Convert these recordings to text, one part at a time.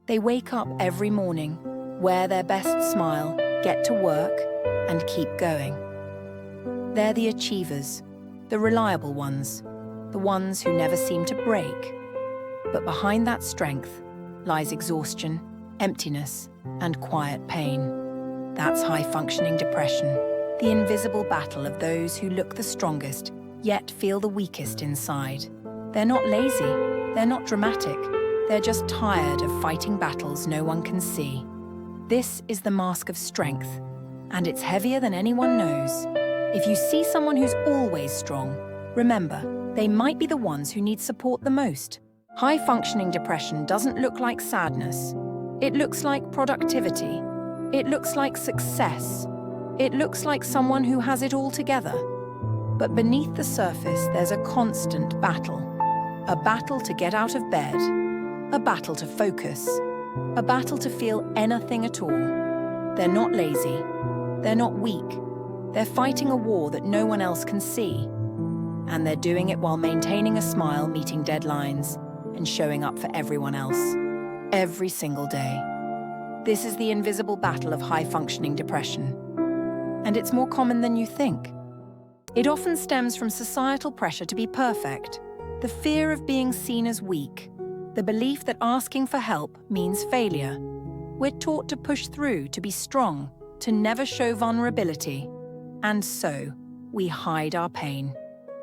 They wake up every morning, wear their best smile, get to work, and keep going. They're the achievers, the reliable ones, the ones who never seem to break. But behind that strength lies exhaustion, emptiness, and quiet pain. That's high-functioning depression, the invisible battle of those who look the strongest, yet feel the weakest inside. They're not lazy, they're not dramatic, they're just tired of fighting battles no one can see. This is the mask of strength, and it's heavier than anyone knows. If you see someone who's always strong, remember, they might be the ones who need support the most. High-functioning depression doesn't look like sadness. It looks like productivity. It looks like success. It looks like someone who has it all together. But beneath the surface, there's a constant battle. A battle to get out of bed. A battle to focus. A battle to feel anything at all. They're not lazy. They're not weak. They're fighting a war that no one else can see. And they're doing it while maintaining a smile, meeting deadlines, and showing up for everyone else. Every single day. This is the invisible battle of high-functioning depression. And it's more common than you think. It often stems from societal pressure to be perfect, the fear of being seen as weak, the belief that asking for help means failure. We're taught to push through, to be strong, to never show vulnerability. And so, we hide our pain,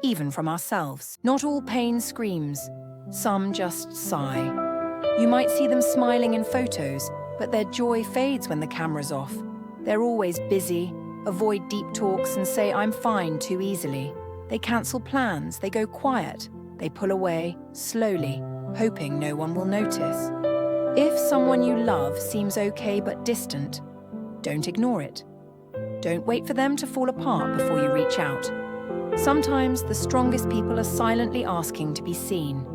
even from ourselves. Not all pain screams. Some just sigh. You might see them smiling in photos, but their joy fades when the camera's off. They're always busy, avoid deep talks and say "I'm fine" too easily. They cancel plans, they go quiet, they pull away, slowly, hoping no one will notice. If someone you love seems okay but distant, don't ignore it. Don't wait for them to fall apart before you reach out. Sometimes the strongest people are silently asking to be seen,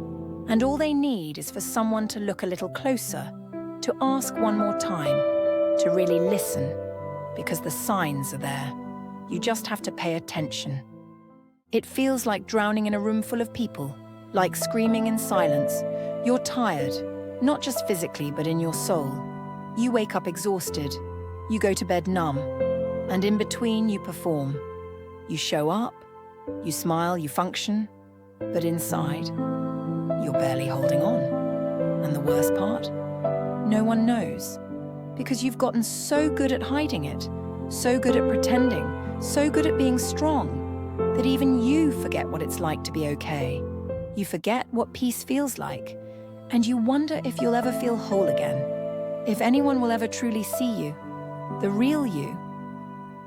and all they need is for someone to look a little closer, to ask one more time, to really listen, because the signs are there. You just have to pay attention. It feels like drowning in a room full of people, like screaming in silence. You're tired, not just physically, but in your soul. You wake up exhausted. You go to bed numb. And in between, you perform. You show up, you smile, you function, but inside, you're barely holding on. And the worst part? No one knows. Because you've gotten so good at hiding it, so good at pretending, so good at being strong, that even you forget what it's like to be okay. You forget what peace feels like, and you wonder if you'll ever feel whole again, if anyone will ever truly see you, the real you,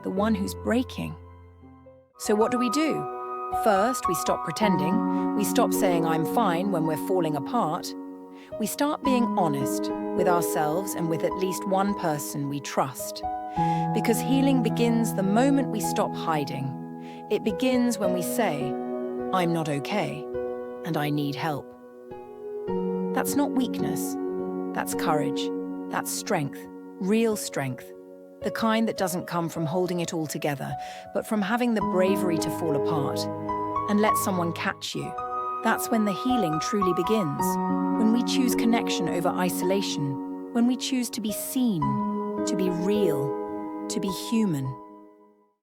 the one who's breaking. So what do? First, we stop pretending. We stop saying "I'm fine" when we're falling apart. We start being honest with ourselves and with at least one person we trust. Because healing begins the moment we stop hiding. It begins when we say, "I'm not okay, and I need help." That's not weakness. That's courage. That's strength, real strength. The kind that doesn't come from holding it all together, but from having the bravery to fall apart and let someone catch you. That's when the healing truly begins. When we choose connection over isolation. When we choose to be seen, to be real, to be human.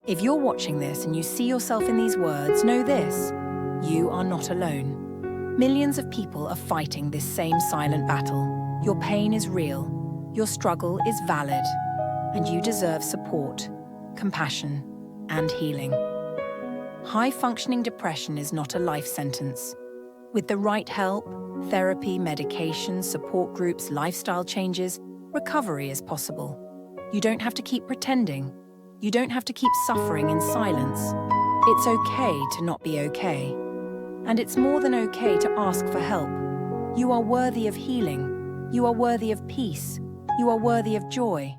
If you're watching this and you see yourself in these words, know this: you are not alone. Millions of people are fighting this same silent battle. Your pain is real. Your struggle is valid. And you deserve support, compassion, and healing. High-functioning depression is not a life sentence. With the right help, therapy, medication, support groups, lifestyle changes, recovery is possible. You don't have to keep pretending. You don't have to keep suffering in silence. It's okay to not be okay. And it's more than okay to ask for help. You are worthy of healing. You are worthy of peace. You are worthy of joy.